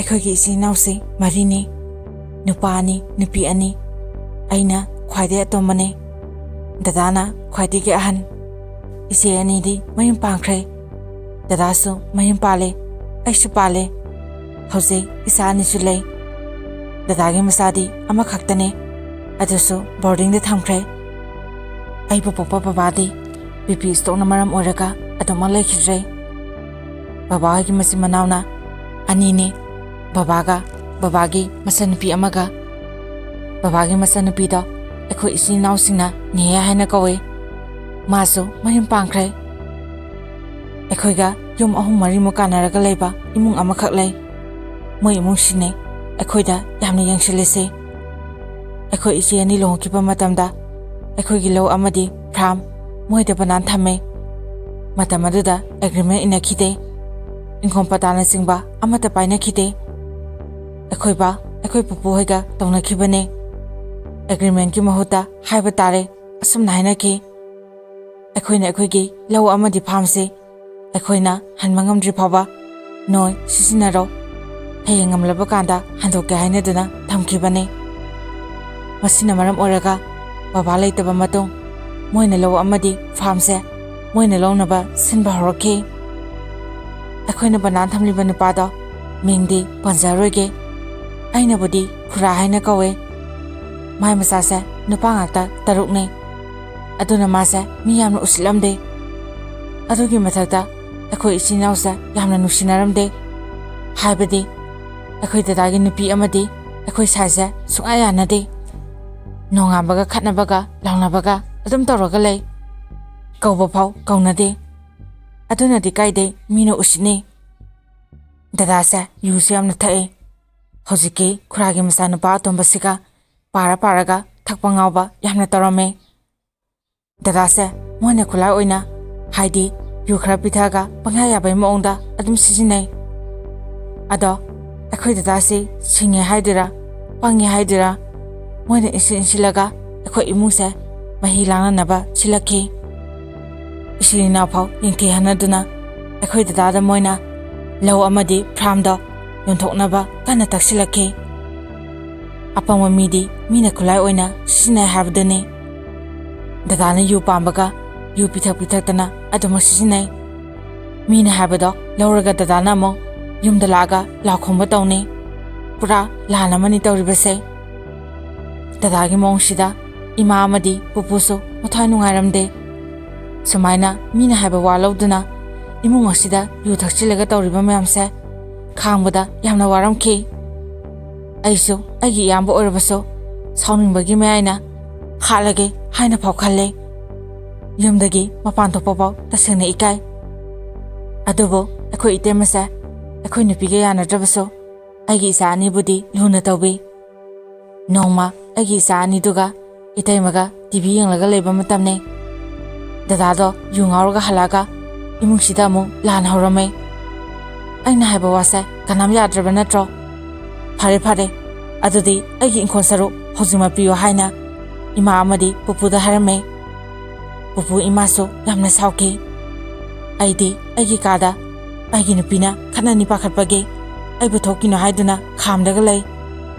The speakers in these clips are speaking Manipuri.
ꯑꯩꯈꯣꯏꯒꯤ ꯏꯆꯤꯟ ꯏꯅꯥꯎꯁꯤ ꯃꯔꯤꯅꯤ, ꯅꯨꯄꯥ ꯑꯅꯤ ꯅꯨꯄꯤ ꯑꯅꯤ, ꯑꯩꯅ ꯈ꯭ꯋꯥꯏꯗꯒꯤ ꯑꯇꯣꯝꯕꯅꯤ, ꯗꯗꯥꯅ ꯈ꯭ꯋꯥꯏꯗꯒꯤ ꯑꯍꯟ, ꯏꯆꯦ ꯑꯅꯤꯗꯤ ꯃꯌꯨꯝ ꯄꯥꯟꯈ꯭ꯔꯦ, ꯗꯗꯥꯁꯨ ꯃꯌꯨꯝ ꯄꯥꯜꯂꯦ, ꯑꯩꯁꯨ ꯄꯥꯜꯂꯦ, ꯍꯧꯖꯤꯛ ꯏꯆꯥ ꯑꯅꯤꯁꯨ ꯂꯩ, ꯗꯗꯥꯒꯤ ꯃꯆꯥꯗꯤ ꯑꯃꯈꯛꯇꯅꯤ, ꯑꯗꯨꯁꯨ ꯕꯣꯔꯗꯤꯡꯗ ꯊꯝꯈ꯭ꯔꯦ, ꯑꯩꯕꯨ ꯄꯣꯛꯄ ꯕꯕꯥꯗꯤ BP ꯁ꯭ꯇ꯭ꯔꯣꯛꯅ ꯃꯔꯝ ꯑꯣꯏꯔꯒ ꯑꯗꯨꯃꯛ ꯂꯩꯈꯤꯗ꯭ꯔꯦ, ꯕꯕꯥꯒꯤ ꯃꯆꯤꯟ ꯃꯅꯥꯎꯅ ꯑꯅꯤꯅꯤ, ꯕꯕꯥꯒ ꯕꯕꯥꯒꯤ ꯃꯆꯟꯅꯨꯄꯤ ꯑꯃꯒ, ꯕꯕꯥꯒꯤ ꯃꯆꯟꯅꯨꯄꯤꯗꯣ ꯑꯩꯈꯣꯏ ꯏꯆꯤꯟ ꯏꯅꯥꯎꯁꯤꯡꯅ ꯅꯦꯍꯦ ꯍꯥꯏꯅ ꯀꯧꯏ, ꯃꯥꯁꯨ ꯃꯌꯨꯝ ꯄꯥꯟꯈ꯭ꯔꯦ, ꯑꯩꯈꯣꯏꯒ ꯌꯨꯝ 3-4ꯃꯨꯛ ꯀꯥꯟꯅꯔꯒ ꯂꯩꯕ ꯏꯃꯨꯡ ꯑꯃꯈꯛ ꯂꯩ, ꯃꯣꯏ ꯏꯃꯨꯡꯁꯤꯅꯦ ꯑꯩꯈꯣꯏꯗ ꯌꯥꯝꯅ ꯌꯦꯡꯁꯤꯜꯂꯤꯁꯦ, ꯑꯩꯈꯣꯏ ꯏꯆꯦ ꯑꯅꯤ ꯂꯨꯍꯣꯡꯈꯤꯕ ꯃꯇꯝꯗ ꯑꯩꯈꯣꯏꯒꯤ ꯂꯧ ꯑꯃꯗꯤ ꯐꯥꯔꯝ ꯃꯣꯏꯗ ꯕꯅꯥꯟ ꯊꯝꯃꯦ, ꯃꯇꯝ ꯑꯗꯨꯗ ꯑꯦꯒ꯭ꯔꯤꯃꯦꯟ ꯏꯟꯅꯈꯤꯗꯦ, ꯏꯪꯈꯣꯜ ꯄꯇꯥꯅꯆꯤꯡꯕ ꯑꯃꯠꯇ ꯄꯥꯏꯅꯈꯤꯗꯦ, ꯑꯩꯈꯣꯏ ꯄꯨꯄꯨ ꯍꯣꯏꯒ ꯇꯧꯅꯈꯤꯕꯅꯦ, ꯑꯦꯒ꯭ꯔꯤꯃꯦꯟꯒꯤ ꯃꯍꯨꯠꯇ ꯍꯥꯏꯕ ꯇꯥꯔꯦ ꯑꯁꯨꯝꯅ ꯍꯥꯏꯅꯈꯤ, ꯑꯩꯈꯣꯏꯅ ꯑꯩꯈꯣꯏꯒꯤ ꯂꯧ ꯑꯃꯗꯤ ꯐꯥꯔꯝꯁꯤ ꯑꯩꯈꯣꯏꯅ ꯍꯟꯕ ꯉꯝꯗ꯭ꯔꯤ ꯐꯥꯎꯕ ꯅꯣꯏ ꯁꯤꯖꯤꯟꯅꯔꯣ, ꯍꯌꯦꯡ ꯉꯝꯂꯕ ꯀꯥꯟꯗ ꯍꯟꯗꯣꯛꯀꯦ ꯍꯥꯏꯅꯗꯨꯅ ꯊꯝꯈꯤꯕꯅꯤ, ꯃꯁꯤꯅ ꯃꯔꯝ ꯑꯣꯏꯔꯒ ꯕꯕꯥ ꯂꯩꯇꯕ ꯃꯇꯨꯡ ꯃꯣꯏꯅ ꯂꯧ ꯑꯃꯗꯤ ꯐꯥꯔꯝꯁꯦ ꯃꯣꯏꯅ ꯂꯧꯅꯕ ꯁꯤꯟꯕ ꯍꯧꯔꯛꯈꯤ, ꯑꯩꯈꯣꯏꯅ ꯕꯅꯥꯟ ꯊꯝꯂꯤꯕ ꯅꯨꯄꯥꯗꯣ ꯃꯤꯡꯗꯤ ꯄꯟꯖꯔꯣꯏꯒꯦ, ꯑꯩꯅꯕꯨꯗꯤ ꯈꯨꯔꯥ ꯍꯥꯏꯅ ꯀꯧꯋꯦ, ꯃꯥꯏ ꯃꯆꯥꯁꯦ ꯅꯨꯄꯥ ꯉꯥꯛꯇ 6ꯅꯤ, ꯑꯗꯨꯅ ꯃꯥꯁꯦ ꯃꯤ ꯌꯥꯝꯅ ꯎꯁꯤꯠꯂꯝꯗꯦ, ꯑꯗꯨꯒꯤ ꯃꯊꯛꯇ ꯑꯩꯈꯣꯏ ꯏꯆꯤꯟ ꯏꯅꯥꯎꯁꯦ ꯌꯥꯝꯅ ꯅꯨꯡꯁꯤꯅꯔꯝꯗꯦ, ꯍꯥꯏꯕꯗꯤ ꯑꯩꯈꯣꯏ ꯗꯗꯥꯒꯤ ꯅꯨꯄꯤ ꯑꯃꯗꯤ ꯑꯩꯈꯣꯏ ꯁꯥꯏꯁꯦ ꯁꯨꯡꯌꯥ ꯌꯥꯅꯗꯦ, ꯅꯣꯡꯉꯥꯟꯕꯒ ꯈꯠꯅꯕꯒ ꯂꯥꯎꯅꯕꯒ ꯑꯗꯨꯝ ꯇꯧꯔꯒ ꯂꯩ, ꯀꯧꯕ ꯐꯥꯎ ꯀꯧꯅꯗꯦ, ꯑꯗꯨꯅꯗꯤ ꯀꯥꯏꯗꯩ ꯃꯤꯅ ꯎꯁꯤꯠꯅꯤ, ꯗꯗꯥꯁꯦ ꯌꯨꯁꯨ ꯌꯥꯝꯅ ꯊꯛꯏ, ꯍꯧꯖꯤꯛꯀꯤ ꯈꯨꯔꯥꯒꯤ ꯃꯆꯥꯅꯨꯄꯥ ꯑꯇꯣꯝꯕꯁꯤꯒ ꯄꯥꯔꯒ ꯊꯛꯄ ꯉꯥꯎꯕ ꯌꯥꯝꯅ ꯇꯧꯔꯝꯃꯦ, ꯗꯗꯥꯁꯦ ꯃꯣꯏꯅ ꯈꯨꯠꯂꯥꯏ ꯑꯣꯏꯅ ꯍꯥꯏꯗꯤ ꯌꯨ ꯈꯔ ꯄꯤꯊꯛꯑꯒ ꯄꯪꯌꯥ ꯌꯥꯕꯩ ꯃꯑꯣꯡꯗ ꯑꯗꯨꯝ ꯁꯤꯖꯤꯟꯅꯩ, ꯑꯗꯣ ꯑꯩꯈꯣꯏ ꯗꯗꯥꯁꯤ ꯁꯤꯡꯉꯦ ꯍꯥꯏꯗꯣꯏꯔꯥ ꯄꯪꯉꯦ ꯍꯥꯏꯗꯣꯏꯔꯥ ꯃꯣꯏꯅ ꯏꯟꯁꯤꯜꯂꯒ ꯑꯩꯈꯣꯏ ꯏꯃꯨꯡꯁꯦ ꯃꯍꯤ ꯂꯥꯡꯅꯅꯕ ꯁꯤꯜꯂꯛꯈꯤ, ꯏꯆꯤꯜ ꯏꯅꯥꯎ ꯐꯥꯎ ꯌꯦꯡꯊꯤꯍꯟꯅꯗꯨꯅ ꯑꯩꯈꯣꯏ ꯗꯗꯥꯗ ꯃꯣꯏꯅ ꯂꯧ ꯑꯃꯗꯤ ꯐꯥꯔꯝꯗꯣ ꯌꯣꯟꯊꯣꯛꯅꯕ ꯀꯟꯅ ꯇꯛꯁꯤꯜꯂꯛꯈꯤ, ꯑꯄꯪꯕ ꯃꯤꯗꯤ ꯃꯤꯅ ꯈꯨꯠꯂꯥꯏ ꯑꯣꯏꯅ ꯁꯤꯖꯤꯟꯅꯩ ꯍꯥꯏꯕꯗꯨꯅꯤ, ꯗꯗꯥꯅ ꯌꯨ ꯄꯥꯝꯕꯒ ꯌꯨ ꯄꯤꯊꯛꯇꯅ ꯑꯗꯨꯃꯛ ꯁꯤꯖꯤꯟꯅꯩ, ꯃꯤꯅ ꯍꯥꯏꯕꯗꯣ ꯂꯧꯔꯒ ꯗꯗꯥꯅ ꯑꯃꯨꯛ ꯌꯨꯝꯗ ꯂꯥꯛꯑꯒ ꯂꯥꯎꯈꯣꯡꯕ ꯇꯧꯅꯤ, ꯄꯨꯔꯥ ꯂꯥꯟ ꯑꯃꯅꯤ ꯇꯧꯔꯤꯕꯁꯦ, ꯗꯗꯥꯒꯤ ꯃꯑꯣꯡꯁꯤꯗ ꯏꯃꯥ ꯑꯃꯗꯤ ꯄꯨꯄꯨꯁꯨ ꯃꯊ꯭ꯋꯥꯏ ꯅꯨꯡꯉꯥꯏꯔꯝꯗꯦ, ꯁꯨꯃꯥꯏꯅ ꯃꯤꯅ ꯍꯥꯏꯕ ꯋꯥ ꯂꯧꯗꯨꯅ ꯏꯃꯨꯡ ꯑꯁꯤꯗ ꯌꯨ ꯊꯛꯆꯤꯜꯂꯒ ꯇꯧꯔꯤꯕ ꯃꯌꯥꯝꯁꯦ ꯈꯥꯡꯕꯗ ꯌꯥꯝꯅ ꯋꯥꯔꯝꯈꯤ, ꯑꯩꯁꯨ ꯑꯩꯒꯤ ꯏꯌꯥꯝꯕ ꯑꯣꯏꯔꯕꯁꯨ ꯁꯥꯎꯅꯤꯡꯕꯒꯤ ꯃꯌꯥꯏꯅ ꯍꯥꯠꯂꯒꯦ ꯍꯥꯏꯅ ꯐꯥꯎ ꯈꯜꯂꯦ, ꯌꯨꯝꯗꯒꯤ ꯃꯄꯥꯟ ꯊꯣꯛꯄ ꯐꯥꯎ ꯇꯁꯦꯡꯅ ꯏꯀꯥꯏ, ꯑꯗꯨꯕꯨ ꯑꯩꯈꯣꯏ ꯏꯇꯩꯃꯁꯦ ꯑꯩꯈꯣꯏ ꯅꯨꯄꯤꯒ ꯌꯥꯅꯗ꯭ꯔꯕꯁꯨ ꯑꯩꯒꯤ ꯏꯆꯥ ꯑꯅꯤꯕꯨꯗꯤ ꯂꯨꯅ ꯇꯧꯕꯤ, ꯅꯣꯡꯃ ꯑꯩꯒꯤ ꯏꯆꯥ ꯑꯅꯤꯗꯨꯒ ꯏꯇꯩꯃꯒ TV ꯌꯦꯡꯂꯒ ꯂꯩꯕ ꯃꯇꯝꯅꯤ, ꯗꯗꯥꯗꯣ ꯌꯨ ꯉꯥꯎꯔꯒ ꯍꯜꯂꯛꯑꯒ ꯏꯃꯨꯡꯁꯤꯗ ꯑꯃꯨꯛ ꯂꯥꯟ ꯍꯧꯔꯝꯃꯦ, ꯑꯩꯅ ꯍꯥꯏꯕ ꯋꯥꯁꯦ ꯀꯅꯥꯝ ꯌꯥꯗ꯭ꯔꯕ ꯅꯠꯇ꯭ꯔꯣ, ꯐꯔꯦ ꯑꯗꯨꯗꯤ ꯑꯩꯒꯤ ꯏꯪꯈꯣꯜ ꯁꯔꯨꯛ ꯍꯧꯖꯤꯛꯃꯛ ꯄꯤꯌꯣ ꯍꯥꯏꯅ ꯏꯃꯥ ꯑꯃꯗꯤ ꯄꯨꯄꯨꯗ ꯍꯥꯏꯔꯝꯃꯦ, ꯄꯨꯄꯨ ꯏꯃꯥꯁꯨ ꯌꯥꯝꯅ ꯁꯥꯎꯈꯤ, ꯑꯩꯗꯤ ꯑꯩꯒꯤ ꯀꯥꯗ ꯑꯩꯒꯤ ꯅꯨꯄꯤꯅ ꯈꯠꯅꯅꯤ ꯄꯥꯈꯠꯄꯒꯤ ꯑꯩꯕꯨ ꯊꯣꯛꯈꯤꯅꯣ ꯍꯥꯏꯗꯨꯅ ꯈꯥꯝꯗꯒ ꯂꯩ,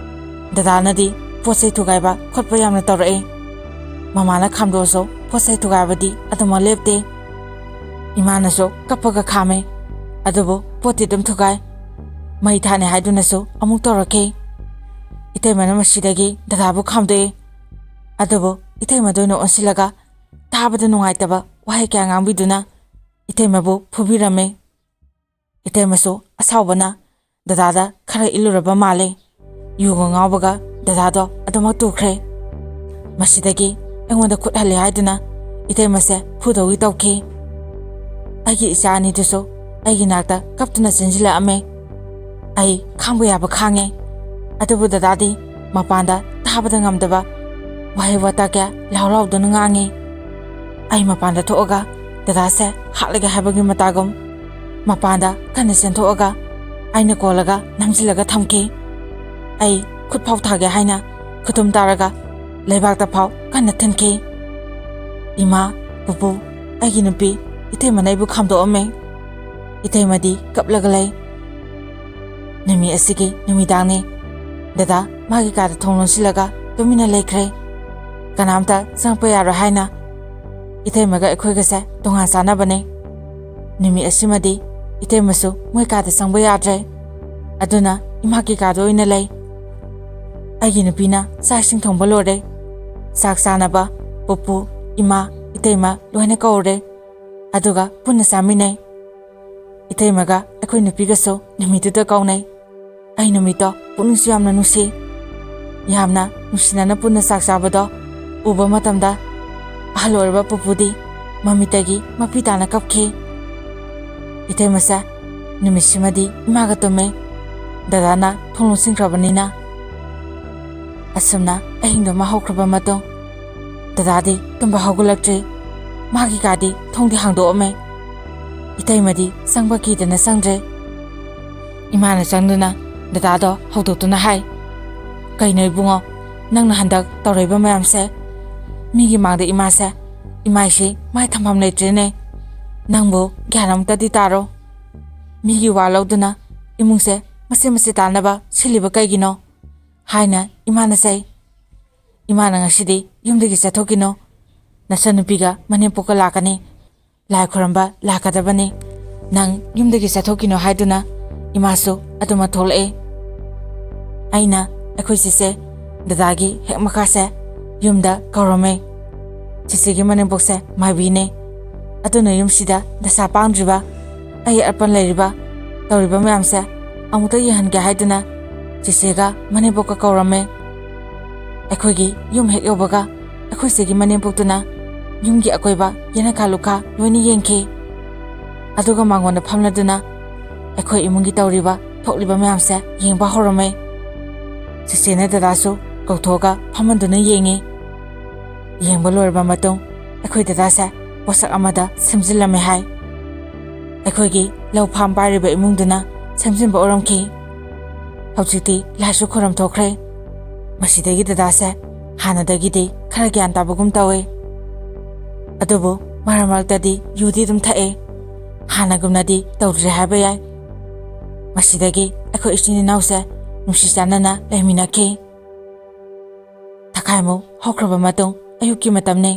ꯗꯗꯥꯅꯗꯤ ꯄꯣꯠꯆꯩ ꯊꯨꯒꯥꯏꯕ ꯈꯣꯠꯄ ꯌꯥꯝꯅ ꯇꯧꯔꯛꯏ, ꯃꯃꯥꯅ ꯈꯥꯝꯗꯣꯛꯑꯁꯨ ꯄꯣꯠꯆꯩ ꯊꯨꯒꯥꯏꯕꯗꯤ ꯑꯗꯨꯃꯛ ꯂꯦꯞꯇꯦ, ꯏꯃꯥꯅꯁꯨ ꯀꯞꯄꯒ ꯈꯥꯝꯃꯦ, ꯑꯗꯨꯕꯨ ꯄꯣꯠꯇꯤ ꯑꯗꯨꯝ ꯊꯨꯒꯥꯏ, ꯃꯩ ꯊꯥꯅꯤ ꯍꯥꯏꯗꯨꯅꯁꯨ ꯑꯃꯨꯛ ꯇꯧꯔꯛꯈꯤ, ꯏꯇꯩꯃꯅ ꯃꯁꯤꯗꯒꯤ ꯗꯗꯥꯕꯨ ꯈꯥꯝꯗꯣꯛꯏ, ꯑꯗꯨꯕꯨ ꯏꯇꯩꯃꯗ ꯑꯣꯏꯅ ꯑꯣꯟꯁꯤꯜꯂꯒ ꯇꯥꯕꯗ ꯅꯨꯡꯉꯥꯏꯇꯕ ꯋꯥꯍꯩ ꯀꯌꯥ ꯉꯥꯡꯕꯤꯗꯨꯅ ꯏꯇꯩꯃꯕꯨ ꯐꯨꯕꯤꯔꯝꯃꯦ, ꯏꯇꯩꯃꯁꯨ ꯑꯁꯥꯎꯕꯅ ꯗꯗꯥꯗ ꯈꯔ ꯏꯜꯂꯨꯔꯕ ꯃꯥꯜꯂꯦ, ꯌꯨꯒ ꯉꯥꯎꯕꯒ ꯗꯗꯥꯗꯣ ꯑꯗꯨꯃꯛ ꯇꯨꯈ꯭ꯔꯦ, ꯃꯁꯤꯗꯒꯤ ꯑꯩꯉꯣꯟꯗ ꯈꯨꯠ ꯍꯜꯂꯦ ꯍꯥꯏꯗꯨꯅ ꯏꯇꯩꯃꯁꯦ ꯐꯨꯗꯧꯒꯤ ꯇꯧꯈꯤ, ꯑꯩꯒꯤ ꯏꯆꯥ ꯑꯅꯤꯗꯨꯁꯨ ꯑꯩꯒꯤ ꯅꯥꯛꯇ ꯀꯞꯇꯨꯅ ꯆꯦꯟꯁꯤꯜꯂꯛꯑꯝꯃꯦ, ꯑꯩ ꯈꯥꯡꯕ ꯌꯥꯕ ꯈꯥꯡꯉꯦ, ꯑꯗꯨꯕꯨ ꯗꯗꯥꯗꯤ ꯃꯄꯥꯟꯗ ꯇꯥꯕꯗ ꯉꯝꯗꯕ ꯋꯥꯍꯩ ꯋꯥꯇꯥ ꯀꯌꯥ ꯂꯥꯎꯗꯨꯅ ꯉꯥꯡꯉꯤ, ꯑꯩ ꯃꯄꯥꯟꯗ ꯊꯣꯛꯑꯒ ꯗꯗꯥꯁꯦ ꯍꯥꯠꯂꯒꯦ ꯍꯥꯏꯕꯒꯤ ꯃꯇꯥꯒꯨꯝ ꯃꯄꯥꯟꯗ ꯀꯟꯅ ꯆꯦꯟꯊꯣꯛꯑꯒ ꯑꯩꯅ ꯀꯣꯜꯂꯒ ꯅꯝꯁꯤꯜꯂꯒ ꯊꯝꯈꯤ, ꯑꯩ ꯈꯨꯠ ꯐꯥꯎ ꯊꯥꯒꯦ ꯍꯥꯏꯅ ꯈꯨꯇꯨꯝ ꯇꯥꯔꯒ ꯂꯩꯕꯥꯛꯇ ꯐꯥꯎ ꯀꯟꯅ ꯊꯤꯟꯈꯤ, ꯏꯃꯥ ꯄꯨꯄꯨ ꯑꯩꯒꯤ ꯅꯨꯄꯤ ꯏꯇꯩꯃꯅ ꯑꯩꯕꯨ ꯈꯥꯝꯗꯣꯛꯑꯝꯃꯦ, ꯏꯇꯩꯃꯗꯤ ꯀꯞꯂꯒ ꯂꯩ, ꯅꯨꯃꯤꯠ ꯑꯁꯤꯒꯤ ꯅꯨꯃꯤꯗꯥꯡꯅꯤ ꯗꯗꯥ ꯃꯥꯒꯤ ꯀꯥꯗ ꯊꯣꯡ ꯂꯣꯟꯁꯤꯜꯂꯒ ꯇꯨꯃꯤꯟꯅ ꯂꯩꯈ꯭ꯔꯦ ꯀꯅꯥꯝꯇ ꯆꯪꯉꯛꯄ ꯌꯥꯔꯣꯏ ꯍꯥꯏꯅ ꯏꯇꯩꯃꯒ ꯑꯩꯈꯣꯏꯒꯁꯦ ꯇꯣꯉꯥꯟ ꯆꯥꯅꯕꯅꯦ ꯅꯨꯃꯤꯠ ꯑꯁꯤꯃꯗꯤ ꯏꯇꯩꯃꯁꯨ ꯃꯣꯏ ꯀꯥꯗ ꯆꯪꯕ ꯌꯥꯗ꯭ꯔꯦ ꯑꯗꯨꯅ ꯏꯃꯥꯒꯤ ꯀꯥꯗ ꯑꯣꯏꯅ ꯂꯩ ꯑꯩꯒꯤ ꯅꯨꯄꯤꯅ ꯆꯥꯛ ꯏꯁꯤꯡ ꯊꯣꯡꯕ ꯂꯣꯏꯔꯦ ꯆꯥꯛ ꯆꯥꯅꯕ ꯄꯨꯄꯨ ꯏꯃꯥ ꯏꯇꯩꯃ ꯂꯣꯏꯅ ꯀꯧꯔꯦ ꯑꯗꯨꯒ ꯄꯨꯟꯅ ꯆꯥꯃꯤꯟꯅꯩ ꯏꯇꯩꯃꯒ ꯑꯩꯈꯣꯏ ꯅꯨꯄꯤꯒꯁꯨ ꯅꯨꯃꯤꯠꯇꯨꯗ ꯀꯧꯅꯩ ꯑꯩ ꯅꯨꯃꯤꯠꯇꯣ ꯄꯨꯛꯅꯤꯡꯁꯨ ꯌꯥꯝꯅ ꯅꯨꯡꯁꯤ ꯌꯥꯝꯅ ꯅꯨꯡꯁꯤꯅꯅ ꯄꯨꯟꯅ ꯆꯥꯛ ꯆꯥꯕꯗꯣ ꯎꯕ ꯃꯇꯝꯗ ꯑꯍꯜ ꯑꯣꯏꯔꯕ ꯄꯨꯄꯨꯗꯤ ꯃꯃꯤꯠꯇꯒꯤ ꯃꯄꯤ ꯇꯥꯅ ꯀꯞꯈꯤ ꯏꯇꯩꯃꯁꯦ ꯅꯨꯃꯤꯠꯁꯤꯃꯗꯤ ꯏꯃꯥꯒ ꯇꯨꯝꯃꯦ ꯗꯗꯥꯅ ꯊꯣꯡ ꯂꯣꯟꯁꯤꯟꯈ꯭ꯔꯕꯅꯤꯅ ꯑꯁꯨꯝꯅ ꯑꯍꯤꯡꯗꯨꯃ ꯍꯧꯈ꯭ꯔꯕ ꯃꯇꯨꯡ ꯗꯗꯥꯗꯤ ꯇꯨꯝꯕ ꯍꯧꯒꯠꯂꯛꯇ꯭ꯔꯤ ꯃꯥꯒꯤ ꯀꯥꯗꯤ ꯊꯣꯡꯗꯤ ꯍꯥꯡꯗꯣꯛꯑꯝꯃꯦ ꯏꯇꯩꯃꯗꯤ ꯆꯪꯕ ꯀꯤꯗꯅ ꯆꯪꯗ꯭ꯔꯦ ꯏꯃꯥꯅ ꯆꯪꯗꯨꯅ ꯗꯗꯥꯗꯣ ꯍꯧꯗꯣꯛꯇꯨꯅ ꯍꯥꯏ ꯀꯩꯅꯣ ꯏꯕꯨꯡꯉꯣ ꯅꯪꯅ ꯍꯟꯗꯛ ꯇꯧꯔꯛꯏꯕ ꯃꯌꯥꯝꯁꯦ ꯃꯤꯒꯤ ꯃꯥꯡꯗ ꯏꯃꯥꯁꯦ ꯏꯃꯥꯏꯁꯤ ꯃꯥꯏ ꯊꯝꯐꯝ ꯂꯩꯇ꯭ꯔꯦꯅꯦ ꯅꯪꯕꯨ ꯒ꯭ꯌꯥꯟ ꯑꯃꯨꯛꯇꯗꯤ ꯇꯥꯔꯣ ꯃꯤꯒꯤ ꯋꯥ ꯂꯧꯗꯨꯅ ꯏꯃꯨꯡꯁꯦ ꯃꯆꯦꯠ ꯇꯥꯅꯕ ꯁꯤꯜꯂꯤꯕ ꯀꯩꯒꯤꯅꯣ ꯍꯥꯏꯅ ꯏꯃꯥꯅ ꯆꯩ ꯏꯃꯥꯅ ꯉꯁꯤꯗꯤ ꯌꯨꯝꯗꯒꯤ ꯆꯠꯊꯣꯛꯈꯤꯅꯣ ꯅꯆꯟꯅꯨꯄꯤꯒ ꯃꯅꯦꯝꯄꯣꯛꯀ ꯂꯥꯛꯀꯅꯤ ꯂꯥꯏ ꯈꯨꯔꯝꯕ ꯂꯥꯛꯀꯗꯕꯅꯤ ꯅꯪ ꯌꯨꯝꯗꯒꯤ ꯆꯠꯊꯣꯛꯈꯤꯅꯣ ꯍꯥꯏꯗꯨꯅ ꯏꯃꯥꯁꯨ ꯑꯗꯨꯃ ꯊꯣꯛꯂꯛꯑꯦ ꯑꯩꯅ ꯑꯩꯈꯣꯏ ꯆꯦꯆꯦ ꯗꯗꯥꯒꯤ ꯍꯦꯛ ꯃꯈꯥꯁꯦ ꯌꯨꯝꯗ ꯀꯧꯔꯝꯃꯦ ꯆꯦꯆꯦꯒꯤ ꯃꯅꯦꯝꯄꯣꯛꯁꯦ ꯃꯥꯏꯕꯤꯅꯦ ꯑꯗꯨꯅ ꯌꯨꯝꯁꯤꯗ ꯗꯁꯥ ꯄꯥꯡꯗ꯭ꯔꯤꯕ ꯑꯩ ꯑꯔꯄꯟ ꯂꯩꯔꯤꯕ ꯇꯧꯔꯤꯕ ꯃꯌꯥꯝꯁꯦ ꯑꯃꯨꯛꯇ ꯌꯦꯡꯍꯟꯒꯦ ꯍꯥꯏꯗꯨꯅ ꯆꯦꯆꯦꯒ ꯃꯅꯦꯝꯄꯣꯛꯀ ꯀꯧꯔꯝꯃꯦ ꯑꯩꯈꯣꯏꯒꯤ ꯌꯨꯝ ꯍꯦꯛ ꯌꯧꯕꯒ ꯑꯩꯈꯣꯏ ꯆꯦꯒꯤ ꯃꯅꯦꯝꯄꯣꯛꯇꯨꯅ ꯌꯨꯝꯒꯤ ꯑꯀꯣꯏꯕ ꯌꯦꯅꯈꯥ ꯂꯨꯈꯥ ꯂꯣꯏꯅ ꯌꯦꯡꯈꯤ ꯑꯗꯨꯒ ꯃꯥꯡꯒꯣꯟꯗ ꯐꯝꯂꯗꯨꯅ ꯑꯩꯈꯣꯏ ꯏꯃꯨꯡꯒꯤ ꯇꯧꯔꯤꯕ ꯊꯣꯛꯂꯤꯕ ꯃꯌꯥꯝꯁꯦ ꯌꯦꯡꯕ ꯍꯧꯔꯝꯃꯦ ꯆꯦꯆꯦꯅ ꯗꯗꯥꯁꯨ ꯀꯧꯊꯣꯛꯑꯒ ꯐꯝꯍꯟꯗꯨꯅ ꯌꯦꯡꯉꯤ ꯌꯦꯡꯕ ꯂꯣꯏꯔꯕ ꯃꯇꯨꯡ ꯑꯩꯈꯣꯏ ꯗꯗꯥꯁꯦ ꯄꯣꯠꯁꯛ ꯑꯃꯗ ꯁꯦꯝꯖꯤꯜꯂꯝꯃꯦ ꯍꯥꯏ ꯑꯩꯈꯣꯏꯒꯤ ꯂꯧ ꯐꯥꯝ ꯄꯥꯏꯔꯤꯕ ꯏꯃꯨꯡꯗꯨꯅ ꯁꯦꯝꯖꯤꯟꯕ ꯑꯣꯏꯔꯝꯈꯤ ꯍꯧꯖꯤꯛꯇꯤ ꯂꯥꯏꯁꯨ ꯈꯨꯔꯝꯊꯣꯛꯈ꯭ꯔꯦ ꯃꯁꯤꯗꯒꯤ ꯗꯗꯥꯁꯦ ꯍꯥꯟꯅꯗꯒꯤꯗꯤ ꯈꯔ ꯒ꯭ꯌꯥꯟ ꯇꯥꯕꯒꯨꯝ ꯇꯧꯋꯦ ꯑꯗꯨꯕꯨ ꯃꯔꯛ ꯃꯔꯛꯇꯗꯤ ꯌꯨꯗꯤ ꯑꯗꯨꯝ ꯊꯛꯑꯦ ꯍꯥꯟꯅꯒꯨꯝꯅꯗꯤ ꯇꯧꯗ꯭ꯔꯦ ꯍꯥꯏꯕ ꯌꯥꯏ ꯃꯁꯤꯗꯒꯤ ꯑꯩꯈꯣꯏ ꯏꯆꯤꯟ ꯏꯅꯥꯎꯁꯦ ꯅꯨꯡꯁꯤ ꯆꯥꯟꯅꯅ ꯂꯩꯃꯤꯟꯅꯈꯤ ꯊꯈꯥꯏꯃꯨꯛ ꯍꯧꯈ꯭ꯔꯕ ꯃꯇꯨꯡ ꯑꯌꯨꯛꯀꯤ ꯃꯇꯝꯅꯤ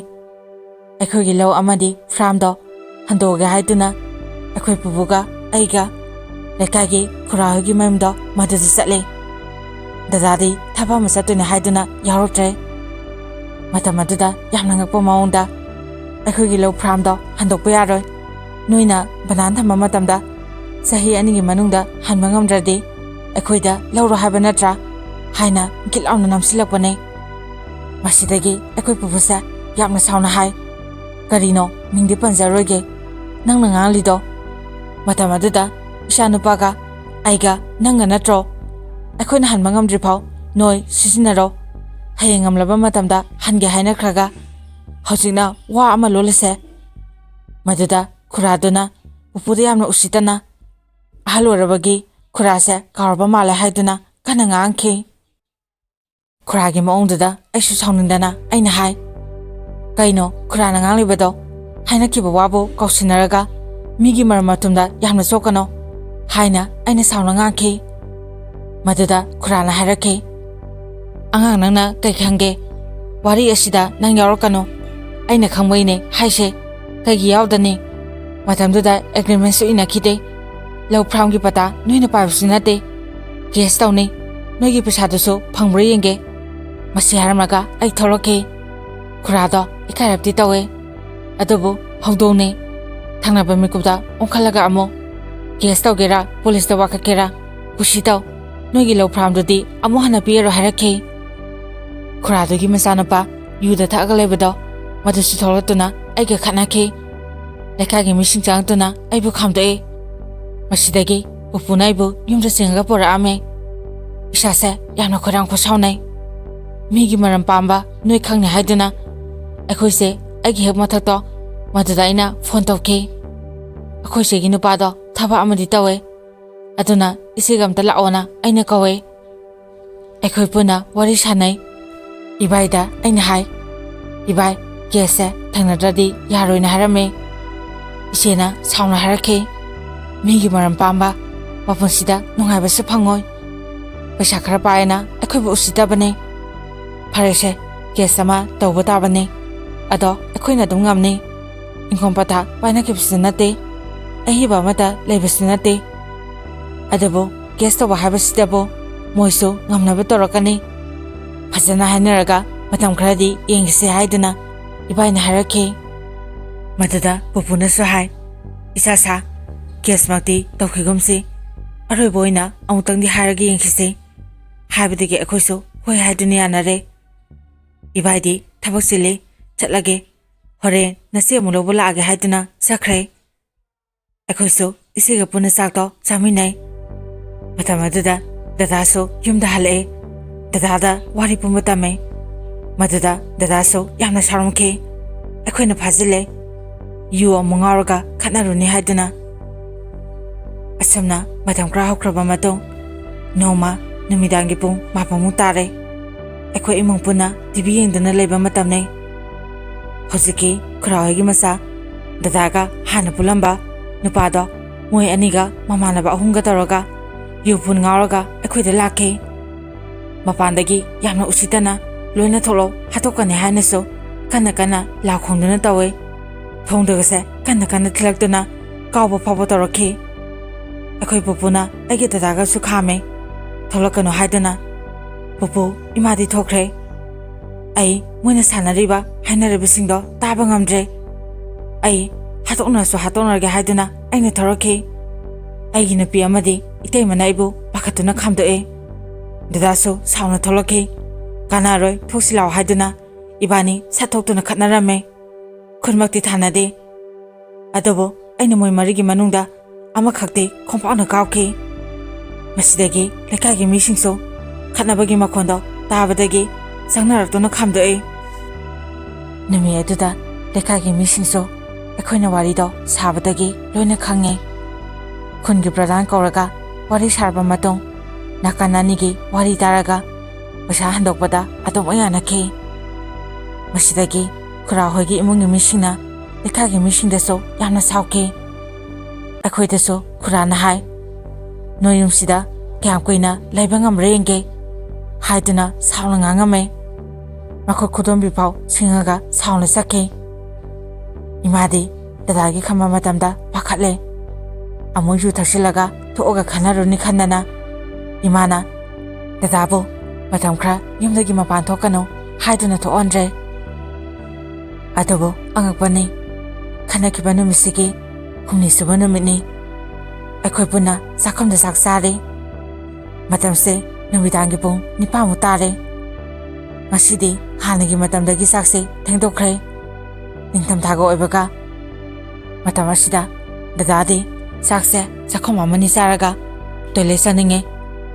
ꯑꯩꯈꯣꯏꯒꯤ ꯂꯧ ꯑꯃꯗꯤ ꯐ꯭ꯔꯥꯝꯗꯣ ꯍꯟꯗꯣꯛꯑꯒꯦ ꯍꯥꯏꯗꯨꯅ ꯑꯩꯈꯣꯏ ꯄꯨꯄꯨꯒ ꯑꯩꯒ ꯂꯩꯀꯥꯏꯒꯤ ꯈꯨꯔꯥꯍꯣꯏꯒꯤ ꯃꯌꯨꯝꯗꯣ ꯃꯗꯨꯗ ꯆꯠꯂꯦ ꯗꯗꯥꯗꯤ ꯊꯕꯛ ꯑꯃ ꯆꯠꯇꯣꯏꯅꯦ ꯍꯥꯏꯗꯨꯅ ꯌꯥꯎꯔꯛꯇ꯭ꯔꯦ ꯃꯇꯝ ꯑꯗꯨꯗ ꯌꯥꯝꯅ ꯉꯛꯄ ꯃꯑꯣꯡꯗ ꯑꯩꯈꯣꯏꯒꯤ ꯂꯧ ꯐ꯭ꯔꯥꯝꯗꯣ ꯍꯟꯗꯣꯛꯄ ꯌꯥꯔꯣꯏ ꯅꯣꯏꯅ ꯕꯅꯥꯟ ꯊꯝꯕ ꯃꯇꯝꯗ ꯆꯍꯤ 2ꯒꯤ ꯃꯅꯨꯡꯗ ꯍꯟꯕ ꯉꯝꯗ꯭ꯔꯗꯤ ꯑꯩꯈꯣꯏꯗ ꯂꯧꯔꯣ ꯍꯥꯏꯕ ꯅꯠꯇ꯭ꯔꯥ ꯍꯥꯏꯅ ꯒꯤꯠ ꯂꯥꯎꯅ ꯅꯝꯁꯤꯜꯂꯛꯄꯅꯦ ꯃꯁꯤꯗꯒꯤ ꯑꯩꯈꯣꯏ ꯄꯨꯄꯨꯁꯦ ꯌꯥꯝꯅ ꯁꯥꯎꯅ ꯍꯥꯏ ꯀꯔꯤꯅꯣ ꯃꯤꯡꯗꯤ ꯄꯟꯖꯔꯣꯏꯒꯦ ꯅꯪꯅ ꯉꯥꯡꯂꯤꯗꯣ ꯃꯇꯝ ꯑꯗꯨꯗ ꯏꯆꯥ ꯅꯨꯄꯥꯒ ꯑꯩꯒ ꯅꯪꯒ ꯅꯠꯇ꯭ꯔꯣ ꯑꯩꯈꯣꯏꯅ ꯍꯟꯕ ꯉꯝꯗ꯭ꯔꯤꯐꯥꯎ ꯅꯣꯏ ꯁꯤꯖꯤꯟꯅꯔꯣ ꯍꯌꯦꯡ ꯉꯝꯂꯕ ꯃꯇꯝꯗ ꯍꯟꯒꯦ ꯍꯥꯏꯅꯈ꯭ꯔꯒ ꯍꯧꯖꯤꯛꯅ ꯋꯥ ꯑꯃ ꯂꯣꯜꯂꯁꯦ ꯃꯗꯨꯗ ꯈꯨꯔꯥꯗꯨꯅ ꯄꯨꯄꯨꯗ ꯌꯥꯝꯅ ꯎꯁꯤꯠꯇꯅ ꯑꯍꯜ ꯑꯣꯏꯔꯕꯒꯤ ꯈꯨꯔꯥꯁꯦ ꯀꯥꯎꯔꯕ ꯃꯥꯜꯂꯦ ꯍꯥꯏꯗꯨꯅ ꯀꯟꯅ ꯉꯥꯡꯈꯤ ꯈꯨꯔꯥꯒꯤ ꯃꯑꯣꯡꯗꯨꯗ ꯑꯩꯁꯨ ꯁꯥꯎꯅꯤꯡꯗꯅ ꯑꯩꯅ ꯍꯥꯏ ꯀꯩꯅꯣ ꯈꯨꯔꯥꯅ ꯉꯥꯡꯂꯤꯕꯗꯣ ꯍꯥꯏꯅꯈꯤꯕ ꯋꯥꯕꯨ ꯀꯥꯎꯁꯤꯟꯅꯔꯒ ꯃꯤꯒꯤ ꯃꯔꯝ ꯃꯇꯨꯡꯗ ꯌꯥꯝꯅ ꯆꯣꯛꯀꯅꯣ ꯍꯥꯏꯅ ꯑꯩꯅ ꯁꯥꯎꯅ ꯉꯥꯡꯈꯤ ꯃꯗꯨꯗ ꯈꯨꯔꯥꯅ ꯍꯥꯏꯔꯛꯈꯤ ꯑꯉꯥꯡ ꯅꯪꯅ ꯀꯩ ꯈꯪꯒꯦ ꯋꯥꯔꯤ ꯑꯁꯤꯗ ꯅꯪ ꯌꯥꯎꯔꯛꯀꯅꯣ ꯑꯩꯅ ꯈꯪꯕꯩꯅꯦ ꯍꯥꯏꯁꯦ ꯀꯩꯒꯤ ꯌꯥꯎꯗꯅꯤ ꯃꯇꯝꯗꯨꯗ ꯑꯦꯒ꯭ꯔꯤꯃꯦꯟꯁꯨ ꯏꯅꯈꯤꯗꯦ ꯂꯧ ꯐ꯭ꯔꯥꯝꯒꯤ ꯄꯇꯥ ꯅꯣꯏꯅ ꯄꯥꯏꯕꯁꯨ ꯅꯠꯇꯦ ꯀꯦꯁ ꯇꯧꯅꯤ ꯅꯣꯏꯒꯤ ꯄꯩꯁꯥꯗꯨꯁꯨ ꯐꯪꯕ꯭ꯔꯥ ꯌꯦꯡꯒꯦ ꯃꯁꯤ ꯍꯥꯏꯔꯝꯃꯒ ꯑꯩ ꯊꯣꯛꯂꯛꯈꯤ ꯈꯨꯔꯥꯗꯣ ꯏꯀꯥꯏꯔꯞꯇꯤ ꯇꯧꯋꯦ ꯑꯗꯨꯕꯨ ꯍꯧꯗꯣꯡꯅꯤ ꯊꯪꯅꯕ ꯃꯤꯀꯨꯞꯇ ꯑꯣꯟꯈꯠꯂꯒ ꯑꯃꯨꯛ ꯀꯦꯁ ꯇꯧꯒꯦꯔꯥ ꯄꯨꯂꯤꯁꯇ ꯋꯥꯀꯠꯀꯦꯔꯥ ꯀꯨꯁꯤ ꯇꯧ ꯅꯣꯏꯒꯤ ꯂꯧ ꯐ꯭ꯔꯥꯝꯗꯨꯗꯤ ꯑꯃꯨꯛ ꯍꯟꯅ ꯄꯤꯔꯣ ꯍꯥꯏꯔꯛꯈꯤ ꯈꯨꯔꯥꯗꯨꯒꯤ ꯃꯆꯥꯅꯨꯄꯥ ꯌꯨꯗ ꯊꯛꯑꯒ ꯂꯩꯕꯗꯣ ꯃꯗꯨꯁꯨ ꯊꯣꯛꯂꯛꯇꯨꯅ ꯑꯩꯒ ꯈꯠꯅꯈꯤ ꯂꯩꯀꯥꯏꯒꯤ ꯃꯤꯁꯤꯡ ꯆꯪꯉꯛꯇꯨꯅ ꯑꯩꯕꯨ ꯈꯥꯝꯗꯣꯛꯏ ꯃꯁꯤꯗꯒꯤ ꯄꯨꯄꯨꯅ ꯑꯩꯕꯨ ꯌꯨꯝꯗ ꯆꯤꯡꯉꯒ ꯄꯨꯔꯛꯑꯝꯃꯦ ꯏꯁꯥꯁꯦ ꯌꯥꯝꯅ ꯈꯣꯏꯔꯥꯡ ꯈꯣꯏꯁꯥꯎꯅꯩ ꯃꯤꯒꯤ ꯃꯔꯝ ꯄꯥꯝꯕ ꯅꯣꯏ ꯈꯪꯅꯤ ꯍꯥꯏꯗꯨꯅ ꯑꯩꯈꯣꯏꯁꯦ ꯑꯩꯒꯤ ꯍꯦꯛ ꯃꯊꯛꯇꯣ ꯃꯗꯨꯗ ꯑꯩꯅ ꯐꯣꯟ ꯇꯧꯈꯤ ꯑꯩꯈꯣꯏ ꯆꯦꯒꯤ ꯅꯨꯄꯥꯗꯣ ꯊꯕꯛ ꯑꯃꯗꯤ ꯇꯧꯋꯦ ꯑꯗꯨꯅ ꯏꯆꯦꯒ ꯑꯝꯇ ꯂꯥꯛꯑꯣꯅ ꯑꯩꯅ ꯀꯧꯋꯦ ꯑꯩꯈꯣꯏ ꯄꯨꯟꯅ ꯋꯥꯔꯤ ꯁꯥꯟꯅꯩ ꯏꯕꯥꯏꯗ ꯑꯩꯅ ꯍꯥꯏ ꯏꯕꯥꯏ ꯀꯦꯁꯁꯦ ꯊꯦꯡꯅꯗ꯭ꯔꯗꯤ ꯌꯥꯔꯣꯏꯅ ꯍꯥꯏꯔꯝꯃꯦ ꯏꯆꯦꯅ ꯁꯥꯎꯅ ꯍꯥꯏꯔꯛꯈꯤ ꯃꯤꯒꯤ ꯃꯔꯝ ꯄꯥꯝꯕ ꯃꯄꯨꯟꯁꯤꯗ ꯅꯨꯡꯉꯥꯏꯕꯁꯨ ꯐꯪꯉꯣꯏ ꯄꯩꯁꯥ ꯈꯔ ꯄꯥꯏꯅ ꯑꯩꯈꯣꯏꯕꯨ ꯎꯁꯤꯠꯇꯕꯅꯤ ꯐꯔꯦꯁꯦ ꯀꯦꯁ ꯑꯃ ꯇꯧꯕ ꯇꯥꯕꯅꯤ ꯑꯗꯣ ꯑꯩꯈꯣꯏꯅ ꯑꯗꯨꯝ ꯉꯝꯅꯤ ꯏꯪꯈꯣꯜ ꯄꯊꯥ ꯄꯥꯏꯅꯈꯤꯕꯁꯨ ꯅꯠꯇꯦ ꯑꯍꯤꯕ ꯑꯃꯠꯇ ꯂꯩꯕꯁꯨ ꯅꯠꯇꯦ ꯑꯗꯨꯕꯨ ꯀꯦꯁ ꯇꯧꯕ ꯍꯥꯏꯕꯁꯤꯗꯕꯨ ꯃꯣꯏꯁꯨ ꯉꯝꯅꯕ ꯇꯧꯔꯛꯀꯅꯤ ꯐꯖꯅ ꯍꯥꯏꯅꯔꯒ ꯃꯇꯝ ꯈꯔꯗꯤ ꯌꯦꯡꯈꯤꯁꯦ ꯍꯥꯏꯗꯨꯅ ꯏꯕꯥꯏꯅ ꯍꯥꯏꯔꯛꯈꯤ ꯃꯗꯨꯗ ꯄꯨꯄꯨꯅꯁꯨ ꯍꯥꯏ ꯏꯆꯥꯁꯥ ꯀꯦꯁꯃꯛꯇꯤ ꯇꯧꯈꯤꯒꯨꯝꯁꯤ ꯑꯔꯣꯏꯕ ꯑꯣꯏꯅ ꯑꯃꯨꯛꯇꯪꯗꯤ ꯍꯥꯏꯔꯒ ꯌꯦꯡꯈꯤꯁꯤ ꯍꯥꯏꯕꯗꯒꯤ ꯑꯩꯈꯣꯏꯁꯨ ꯍꯣꯏ ꯍꯥꯏꯗꯨꯅ ꯌꯥꯅꯔꯦ ꯏꯕꯥꯏꯗꯤ ꯊꯕꯛ ꯆꯤꯜꯂꯤ ꯆꯠꯂꯒꯦ ꯍꯣꯔꯦꯟ ꯅꯆꯦ ꯑꯃꯨꯛ ꯂꯧꯕ ꯂꯥꯛꯑꯒꯦ ꯍꯥꯏꯗꯨꯅ ꯆꯠꯈ꯭ꯔꯦ ꯑꯩꯈꯣꯏꯁꯨ ꯏꯆꯦꯒ ꯄꯨꯟꯅ ꯆꯥꯛꯇꯣ ꯆꯥꯃꯤꯟꯅꯩ ꯃꯇꯝ ꯑꯗꯨꯗ ꯗꯗꯥꯁꯨ ꯌꯨꯝꯗ ꯍꯜꯂꯛꯑꯦ ꯗꯗꯥꯗ ꯋꯥꯔꯤ ꯄꯨꯝꯕ ꯇꯝꯃꯦ ꯃꯗꯨꯗ ꯗꯗꯥꯁꯨ ꯌꯥꯝꯅ ꯁꯥꯎꯔꯝꯈꯤ ꯑꯩꯈꯣꯏꯅ ꯐꯥꯖꯤꯜꯂꯦ ꯌꯨ ꯑꯃꯨꯛ ꯉꯥꯎꯔꯒ ꯈꯠꯅꯔꯨꯅꯤ ꯍꯥꯏꯗꯨꯅ ꯑꯁꯨꯝꯅ ꯃꯇꯝ ꯈꯔ ꯍꯧꯈ꯭ꯔꯕ ꯃꯇꯨꯡ ꯅꯣꯡꯃ ꯅꯨꯃꯤꯗꯥꯡꯒꯤ ꯄꯨꯡ 7 ꯇꯥꯔꯦ ꯑꯩꯈꯣꯏ ꯏꯃꯨꯡ ꯄꯨꯟꯅ ꯇꯤꯚꯤ ꯌꯦꯡꯗꯨꯅ ꯂꯩꯕ ꯃꯇꯝꯅꯤ ꯍꯧꯖꯤꯛꯀꯤ ꯈꯨꯔꯥꯎꯍꯣꯏꯒꯤ ꯃꯆꯥ ꯗꯗꯥꯒ ꯍꯥꯟꯅ ꯄꯨꯜꯂꯝꯕ ꯅꯨꯄꯥꯗꯣ ꯃꯣꯏ ꯑꯅꯤꯒ ꯃꯃꯥꯟꯅꯕ 3ꯒ ꯇꯧꯔꯒ ꯌꯨ ꯄꯨꯟ ꯉꯥꯎꯔꯒ ꯑꯩꯈꯣꯏꯗ ꯂꯥꯛꯈꯤ ꯃꯄꯥꯟꯗꯒꯤ ꯌꯥꯝꯅ ꯎꯁꯤꯠꯇꯅ ꯂꯣꯏꯅ ꯊꯣꯛꯂꯛ ꯍꯥꯠꯇꯣꯛꯀꯅꯤ ꯍꯥꯏꯅꯁꯨ ꯀꯟꯅ ꯀꯟꯅ ꯂꯥꯎ ꯈꯣꯡꯗꯨꯅ ꯇꯧꯏ ꯊꯣꯡꯗꯒꯁꯦ ꯀꯟꯅ ꯀꯟꯅ ꯊꯤꯜꯂꯛꯇꯨꯅ ꯀꯥꯎꯕ ꯐꯥꯎꯕ ꯇꯧꯔꯛꯈꯤ ꯑꯩꯈꯣꯏ ꯄꯨꯄꯨꯅ ꯑꯩꯒꯤ ꯗꯗꯥꯒꯁꯨ ꯈꯥꯝꯃꯦ ꯊꯣꯛꯂꯛꯀꯅꯨ ꯍꯥꯏꯗꯨꯅ ꯄꯨꯄꯨ ꯏꯃꯥꯗꯤ ꯊꯣꯛꯈ꯭ꯔꯦ ꯑꯩ ꯃꯣꯏꯅ ꯁꯥꯟꯅꯔꯤꯕ ꯍꯥꯏꯅꯔꯤꯕꯁꯤꯡꯗꯣ ꯇꯥꯕ ꯉꯝꯗ꯭ꯔꯦ ꯑꯩ ꯍꯥꯠꯇꯣꯛꯅꯔꯁꯨ ꯍꯥꯠꯇꯣꯛꯅꯔꯒꯦ ꯍꯥꯏꯗꯨꯅ ꯑꯩꯅ ꯊꯧꯔꯛꯈꯤ ꯑꯩꯒꯤ ꯅꯨꯄꯤ ꯑꯃꯗꯤ ꯏꯇꯩꯃꯅ ꯑꯩꯕꯨ ꯄꯥꯈꯠꯇꯨꯅ ꯈꯥꯝꯗꯣꯛꯑꯦ ꯗꯗꯥꯁꯨ ꯁꯥꯎꯅ ꯊꯣꯛꯂꯛꯈꯤ ꯀꯥꯟꯅꯔꯣꯏ ꯊꯣꯛꯁꯤ ꯂꯥꯎ ꯍꯥꯏꯗꯨꯅ ꯏꯕꯥꯅꯤ ꯁꯠꯊꯣꯛꯇꯨꯅ ꯈꯠꯅꯔꯝꯃꯦ ꯈꯨꯟꯃꯛꯇꯤ ꯊꯥꯅꯗꯦ ꯑꯗꯨꯕꯨ ꯑꯩꯅ ꯃꯣꯏ ꯃꯔꯤꯒꯤ ꯃꯅꯨꯡꯗ ꯑꯃꯈꯛꯇꯤ ꯈꯣꯡꯄꯥꯛꯅ ꯀꯥꯎꯈꯤ ꯃꯁꯤꯗꯒꯤ ꯂꯩꯀꯥꯏꯒꯤ ꯃꯤꯁꯤꯡꯁꯨ ꯈꯠꯅꯕꯒꯤ ꯃꯈꯣꯟꯗꯣ ꯇꯥꯕꯗꯒꯤ ꯆꯪꯅꯔꯛꯇꯨꯅ ꯈꯥꯝꯗꯣꯛꯏ ꯅꯨꯃꯤꯠ ꯑꯗꯨꯗ ꯂꯩꯀꯥꯏꯒꯤ ꯃꯤꯁꯤꯡꯁꯨ ꯑꯩꯈꯣꯏꯅ ꯋꯥꯔꯤꯗꯣ ꯁꯥꯕꯗꯒꯤ ꯂꯣꯏꯅ ꯈꯪꯉꯦ ꯈꯨꯟꯒꯤ ꯄ꯭ꯔꯙꯥꯟ ꯀꯧꯔꯒ ꯋꯥꯔꯤ ꯁꯥꯔꯕ ꯃꯇꯨꯡ ꯅꯥꯀꯟ ꯑꯅꯤꯒꯤ ꯋꯥꯔꯤ ꯇꯥꯔꯒ ꯄꯩꯁꯥ ꯍꯟꯗꯣꯛꯄꯗ ꯑꯗꯨꯝ ꯌꯥꯅꯈꯤ ꯃꯁꯤꯗꯒꯤ ꯈꯨꯔꯥꯎꯍꯣꯏꯒꯤ ꯏꯃꯨꯡꯒꯤ ꯃꯤꯁꯤꯡꯅ ꯂꯩꯀꯥꯏꯒꯤ ꯃꯤꯁꯤꯡꯗꯁꯨ ꯌꯥꯝꯅ ꯁꯥꯎꯈꯤ ꯑꯩꯈꯣꯏꯗꯁꯨ ꯈꯨꯔꯥꯅ ꯍꯥꯏ ꯅꯣꯏ ꯌꯨꯝꯁꯤꯗ ꯀꯌꯥꯝ ꯀꯨꯏꯅ ꯂꯩꯕ ꯉꯝꯕ꯭ꯔꯥ ꯌꯦꯡꯒꯦ ꯍꯥꯏꯗꯨꯅ ꯁꯥꯎꯅ ꯉꯥꯡꯉꯝꯃꯦ ꯃꯈꯨꯠ ꯈꯨꯗꯣꯝꯕꯤ ꯐꯥꯎ ꯁꯤꯡꯉꯒ ꯁꯥꯎꯅ ꯆꯠꯈꯤ ꯏꯃꯥꯗꯤ ꯗꯗꯥꯒꯤ ꯈꯟꯕ ꯃꯇꯝꯗ ꯄꯥꯈꯠꯂꯦ ꯑꯃꯨꯛ ꯌꯨ ꯊꯛꯆꯤꯜꯂꯒ ꯊꯣꯛꯑꯒ ꯈꯟꯅꯔꯨꯅꯤ ꯈꯟꯗꯅ ꯏꯃꯥꯅ ꯗꯗꯥꯕꯨ ꯃꯇꯝ ꯈꯔ ꯌꯨꯝꯗꯒꯤ ꯃꯄꯥꯟ ꯊꯣꯛꯀꯅꯨ ꯍꯥꯏꯗꯨꯅ ꯊꯣꯛꯍꯟꯗ꯭ꯔꯦ ꯑꯗꯨꯕꯨ ꯑꯉꯛꯄꯅꯤ ꯈꯟꯅꯈꯤꯕ ꯅꯨꯃꯤꯠꯁꯤꯒꯤ 6ꯅꯤ ꯅꯨꯃꯤꯠꯅꯤ ꯑꯩꯈꯣꯏ ꯄꯨꯟꯅ ꯆꯥꯛꯈꯨꯝꯗ ꯆꯥꯛ ꯆꯥꯔꯤ ꯃꯇꯝꯁꯦ ꯅꯨꯃꯤꯗꯥꯡꯒꯤ ꯄꯨꯡ 9 ꯇꯥꯔꯦ ꯉꯁꯤꯗꯤ ꯍꯥꯟꯅꯒꯤ ꯃꯇꯝꯗꯒꯤ ꯆꯥꯛꯁꯦ ꯊꯦꯡꯗꯣꯛꯈ꯭ꯔꯦ ꯅꯤꯡꯊꯝꯊꯥꯒ ꯑꯣꯏꯕꯒ ꯃꯇꯝ ꯑꯁꯤꯗ ꯗꯗꯥꯗꯤ ꯆꯥꯛꯁꯦ ꯆꯥꯛꯈꯨꯝ ꯑꯃꯅꯤ ꯆꯥꯔꯒ ꯇꯣꯏꯂꯦꯠ ꯆꯪꯅꯤꯡꯉꯦ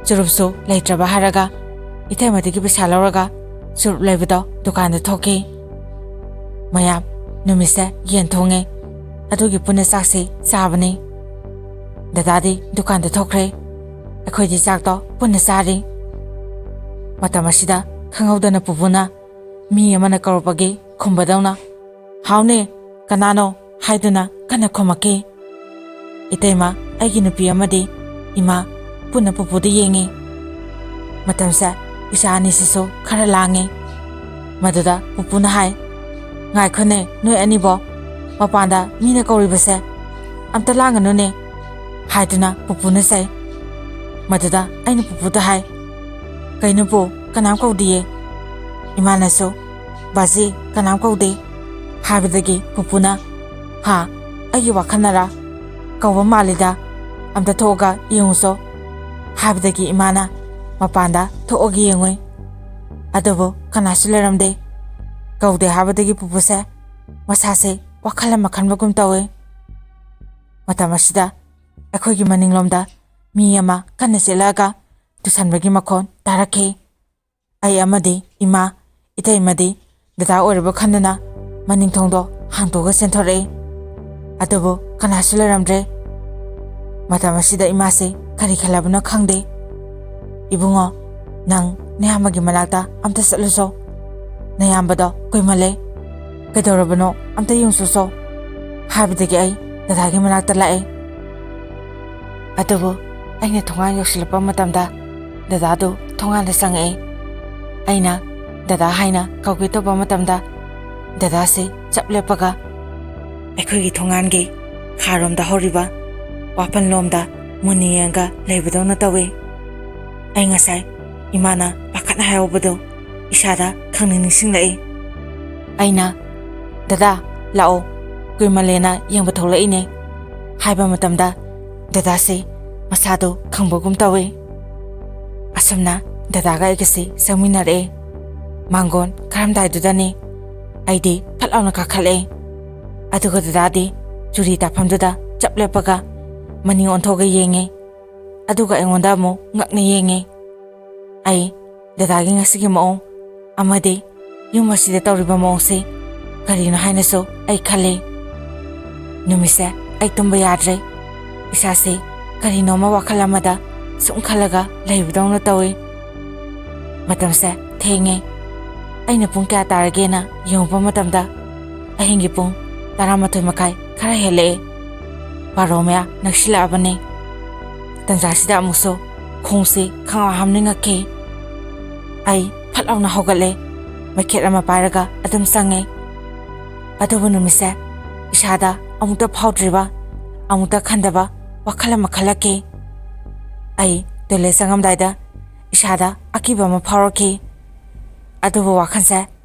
ꯆꯨꯔꯨꯞꯁꯨ ꯂꯩꯇ꯭ꯔꯕ ꯍꯥꯏꯔꯒ ꯏꯇꯩꯃꯗꯒꯤ ꯄꯩꯁꯥ ꯂꯧꯔꯒ ꯆꯨꯔꯨꯞ ꯂꯩꯕꯗꯣ ꯗꯨꯀꯥꯟꯗ ꯊꯣꯛꯈꯤ ꯃꯌꯥꯝ ꯅꯨꯃꯤꯠꯁꯦ ꯌꯦꯟ ꯊꯣꯡꯉꯦ ꯑꯗꯨꯒꯤ ꯄꯨꯟꯅ ꯆꯥꯛꯁꯦ ꯆꯥꯕꯅꯤ ꯗꯗꯥꯗꯤ ꯗꯨꯀꯥꯟꯗ ꯊꯣꯛꯈ꯭ꯔꯦ ꯑꯩꯈꯣꯏꯗꯤ ꯆꯥꯛꯇꯣ ꯄꯨꯟꯅ ꯆꯥꯔꯤ ꯃꯇꯝ ꯑꯁꯤꯗ ꯈꯪꯍꯧꯗꯅ ꯄꯨꯄꯨꯅ ꯃꯤ ꯑꯃꯅ ꯀꯧꯔꯛꯄꯒꯤ ꯈꯨꯝꯕꯗꯧꯅ ꯍꯥꯎꯅꯦ ꯀꯅꯥꯅꯣ ꯍꯥꯏꯗꯨꯅ ꯀꯟꯅ ꯈꯨꯝꯃꯛꯈꯤ ꯏꯇꯩꯃ ꯑꯩꯒꯤ ꯅꯨꯄꯤ ꯑꯃꯗꯤ ꯏꯃꯥ ꯄꯨꯟꯅ ꯄꯨꯄꯨꯗ ꯌꯦꯡꯉꯤ ꯃꯇꯝꯁꯦ ꯏꯆꯥ ꯑꯅꯤꯁꯤꯁꯨ ꯈꯔ ꯂꯥꯡꯉꯤ ꯃꯗꯨꯗ ꯄꯨꯄꯨꯅ ꯍꯥꯏ ꯉꯥꯏꯈꯣꯅꯦ ꯅꯣꯏ ꯑꯅꯤꯕꯣ ꯃꯄꯥꯟꯗ ꯃꯤꯅ ꯀꯧꯔꯤꯕꯁꯦ ꯑꯝꯇ ꯂꯥꯡꯒꯅꯨꯅꯦ ꯍꯥꯏꯗꯨꯅ ꯄꯨꯄꯨꯅ ꯆꯩ ꯃꯗꯨꯗ ꯑꯩꯅ ꯄꯨꯄꯨꯗ ꯍꯥꯏ ꯀꯩꯅꯣ ꯄꯨ ꯀꯅꯥꯝ ꯀꯧꯗꯤꯌꯦ ꯏꯃꯥꯅꯁꯨ ꯕꯥꯖꯤ ꯀꯅꯥꯝ ꯀꯧꯗꯦ ꯍꯥꯏꯕꯗꯒꯤ ꯄꯨꯄꯨꯅ ꯍꯥ ꯑꯩꯒꯤ ꯋꯥꯈꯜꯅꯔꯥ ꯀꯧꯕ ꯃꯥꯜꯂꯤꯗ ꯑꯝꯇ ꯊꯣꯛꯑꯒ ꯌꯦꯡꯉꯨꯆꯣ ꯍꯥꯏꯕꯗꯒꯤ ꯏꯃꯥꯅ ꯃꯄꯥꯟꯗ ꯊꯣꯛꯑꯒ ꯌꯦꯡꯉꯨꯏ ꯑꯗꯨꯕꯨ ꯀꯅꯥꯁꯨ ꯂꯩꯔꯝꯗꯦ ꯀꯧꯗꯦ ꯍꯥꯏꯕꯗꯒꯤ ꯄꯨꯄꯨꯁꯦ ꯃꯁꯥꯁꯦ ꯋꯥꯈꯜ ꯑꯃ ꯈꯟꯕꯒꯨꯝ ꯇꯧꯏ ꯃꯇꯝ ꯑꯁꯤꯗ ꯑꯩꯈꯣꯏꯒꯤ ꯃꯅꯤꯡꯂꯣꯝꯗ ꯃꯤ ꯑꯃ ꯀꯟꯅ ꯆꯦꯜꯂꯛꯑꯒ ꯇꯨꯁꯟꯕꯒꯤ ꯃꯈꯣꯟ ꯇꯥꯔꯛꯈꯤ ꯑꯩ ꯑꯃꯗꯤ ꯏꯃꯥ ꯏꯇꯩꯃꯗꯤ ꯗꯗꯥ ꯑꯣꯏꯔꯕ ꯈꯟꯗꯨꯅ ꯃꯅꯤꯡ ꯊꯣꯡꯗꯣ ꯍꯥꯡꯇꯣꯛꯑꯒ ꯆꯦꯟꯊꯣꯔꯛꯏ ꯑꯗꯨꯕꯨ ꯀꯅꯥꯁꯨ ꯂꯩꯔꯝꯗ꯭ꯔꯦ ꯃꯇꯝ ꯑꯁꯤꯗ ꯏꯃꯥꯁꯦ ꯀꯔꯤ ꯈꯜꯂꯕꯅꯣ ꯈꯪꯗꯦ ꯏꯕꯨꯡꯉꯣ ꯅꯪ ꯅꯌꯥꯝꯕꯒꯤ ꯃꯅꯥꯛꯇ ꯑꯝꯇ ꯆꯠꯂꯨꯆꯣ ꯅꯌꯥꯝꯕꯗꯣ ꯀꯨꯏꯃꯜꯂꯦ ꯀꯩꯗꯧꯔꯕꯅꯣ ꯑꯝꯇ ꯌꯦꯡꯁꯨꯆꯣ ꯍꯥꯏꯕꯗꯒꯤ ꯑꯩ ꯗꯗꯥꯒꯤ ꯃꯅꯥꯛꯇ ꯂꯥꯛꯑꯦ ꯑꯗꯨꯕꯨ ꯑꯩꯅ ꯊꯣꯡꯒꯥꯟ ꯌꯧꯁꯤꯜꯂꯛꯄ ꯃꯇꯝꯗ ꯗꯗꯥꯗꯨ ꯊꯣꯡꯒꯥꯟꯗ ꯆꯪꯉꯛꯏ꯫ ꯑꯩꯅ ꯗꯗꯥ ꯍꯥꯏꯅ ꯀꯧꯒꯦ ꯇꯧꯕ ꯃꯇꯝꯗ ꯗꯗꯥꯁꯤ ꯆꯞ ꯂꯦꯞꯄꯒ ꯑꯩꯈꯣꯏꯒꯤ ꯊꯣꯡꯒꯥꯟꯒꯤ ꯈꯥꯔꯣꯝꯗ ꯍꯧꯔꯤꯕ ꯋꯥꯄꯟꯂꯣꯝꯗ ꯃꯨꯟꯅ ꯌꯦꯡꯉꯒ ꯂꯩꯕꯗꯧꯅ ꯇꯧꯏ꯫ ꯑꯩ ꯉꯁꯥꯏ ꯏꯃꯥꯅ ꯄꯥꯈꯠꯅ ꯍꯥꯏꯍꯧꯕꯗꯨ ꯏꯁꯥꯗ ꯈꯪꯅꯤꯡ ꯅꯤꯡꯁꯤꯡꯂꯛꯏ꯫ ꯑꯩꯅ ꯗꯗꯥ ꯂꯥꯛꯑꯣ ꯀꯨꯏꯃꯜꯂꯦꯅ ꯌꯦꯡꯕ ꯊꯣꯛꯂꯛꯏꯅꯦ ꯍꯥꯏꯕ ꯃꯇꯝꯗ ꯗꯗꯥꯁꯤ ꯃꯁꯥꯗꯨ ꯈꯪꯕꯒꯨꯝ ꯇꯧꯏ꯫ ꯑꯁꯨꯝꯅ ꯗꯗꯥꯒ ꯑꯩꯒꯁꯤ ꯆꯪꯃꯤꯟꯅꯔꯛꯑꯦ꯫ ꯃꯥꯡꯒꯣꯟ ꯈꯥꯔꯝꯗꯥꯏꯗꯨꯗꯅꯤ ꯑꯩꯗꯤ ꯐꯠ ꯂꯥꯎꯅ ꯀꯥꯈꯠꯂꯛꯑꯦ꯫ ꯑꯗꯨꯒ ꯗꯗꯥꯗꯤ ꯆꯨꯔꯤ ꯇꯥꯐꯝꯗꯨꯗ ꯆꯞ ꯂꯦꯞꯄꯒ ꯃꯅꯤꯡ ꯑꯣꯟꯊꯣꯛꯑꯒ ꯌꯦꯡꯉꯤ꯫ ꯑꯗꯨꯒ ꯑꯩꯉꯣꯟꯗ ꯑꯃꯨꯛ ꯉꯛꯅ ꯌꯦꯡꯉꯤ꯫ ꯑꯩ ꯗꯗꯥꯒꯤ ꯉꯁꯤꯒꯤ ꯃꯑꯣꯡ ꯑꯃꯗꯤ ꯌꯨꯝ ꯑꯁꯤꯗ ꯇꯧꯔꯤꯕ ꯃꯑꯣꯡꯁꯤ ꯀꯔꯤꯅꯣ ꯍꯥꯏꯅꯁꯨ ꯑꯩ ꯈꯜꯂꯤ꯫ ꯅꯨꯃꯤꯠꯁꯦ ꯑꯩ ꯇꯨꯝꯕ ꯌꯥꯗ꯭ꯔꯦ꯫ ꯏꯁꯥꯁꯤ ꯀꯔꯤꯅꯣꯃ ꯋꯥꯈꯜ ꯑꯃꯗ ꯁꯨꯝ ꯈꯜꯂꯒ ꯂꯩꯕꯗꯧꯅ ꯇꯧꯏ꯫ ꯃꯇꯝꯁꯦ ꯊꯦꯡꯉꯦ꯫ ꯑꯩꯅ ꯄꯨꯡ ꯀꯌꯥ ꯇꯥꯔꯒꯦꯅ ꯌꯦꯡꯉꯨꯕ ꯃꯇꯝꯗ ꯑꯍꯤꯡꯒꯤ ꯄꯨꯡ 11:30 ꯈꯔ ꯍꯦꯜꯂꯛꯑꯦ꯫ 12 ꯃꯌꯥ ꯅꯛꯁꯤꯜꯂꯛꯑꯕꯅꯤ꯫ ꯇꯟꯖꯥꯁꯤꯗ ꯑꯃꯨꯛꯁꯨ ꯈꯣꯡꯁꯤ ꯈꯪꯍꯥꯝ ꯍꯥꯝꯅꯤꯡꯉꯛꯈꯤ꯫ ꯑꯩ ꯐꯠ ꯂꯥꯎꯅ ꯍꯧꯒꯠꯂꯦ꯫ ꯃꯩꯈꯦꯠ ꯑꯃ ꯄꯥꯏꯔꯒ ꯑꯗꯨꯝ ꯆꯪꯉꯦ꯫ ꯑꯗꯨꯕꯨ ꯅꯨꯃꯤꯠꯁꯦ ꯏꯁꯥꯗ ꯑꯃꯨꯛꯇ ꯐꯥꯎꯗ꯭ꯔꯤꯕ ꯑꯃꯨꯛꯇ ꯈꯟꯗꯕ ꯋꯥꯈꯜ ꯑꯃ ꯈꯜꯂꯛꯈꯤ꯫ ꯑꯩ ꯇꯣꯏꯂꯦꯠ ꯆꯪꯉꯝꯗꯥꯏꯗ ꯏꯁꯥꯗ ꯑꯀꯤꯕ ꯑꯃ ꯐꯥꯎꯔꯛꯈꯤ꯫ ꯑꯗꯨꯕꯨ ꯋꯥꯈꯜꯁꯦ